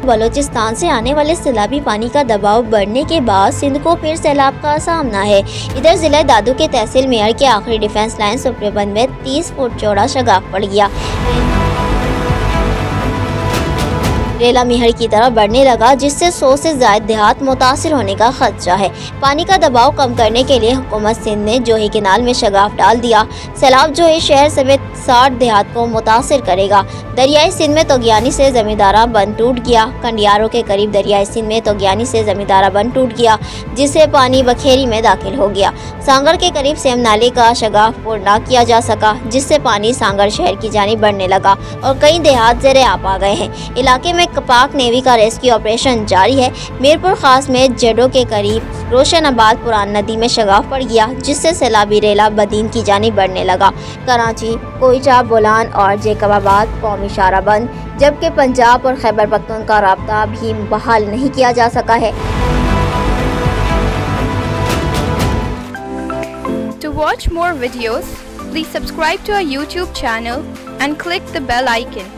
बलूचिस्तान से आने वाले सैलाबी पानी का दबाव बढ़ने के बाद सिंध को फिर सैलाब का सामना है। इधर जिला दादू के तहसील मेयर के आखिरी डिफेंस लाइन सुप्रबंध में 30 फुट चौड़ा शगाफ पड़ गया। रेला मिहर की तरफ बढ़ने लगा, जिससे 100 से ज्यादा देहात मुतासिर होने का खदशा है। पानी का दबाव कम करने के लिए हुकूमत सिंध ने जोही केनाल में शगाफ डाल दिया। सैलाब जोही शहर समेत 60 देहात को मुतासिर करेगा। दरियाई सिंध में तोगयानी से जमींदारा बंद टूट गया। कंडियारों के करीब दरियाई सिंध में तोगयानी से जमींदारा बंद टूट गया, जिससे पानी बखेरी में दाखिल हो गया। सांगर के करीब सेम नाले का शगाफ पूर्ण न किया जा सका, जिससे पानी सांगर शहर की जानिब बढ़ने लगा और कई देहात ज़ेरे आप आ गए हैं। इलाके में पाक नेवी का रेस्क्यू ऑपरेशन जारी है। मीरपुर खास में जडो के करीब रोशनाबाद पुरान नदी में शगाफ पड़ गया, जिससे सैलाबी रेला बदीन की जानिब बढ़ने लगा। कराची, कोयटा, बोलान और जेकबाबाद कौमी शारा बंद, जबकि पंजाब और खैबर पख्तूनख्वा का राब्ता भी बहाल नहीं किया जा सका है। To watch more videos, please subscribe to our YouTube channel and click the bell icon.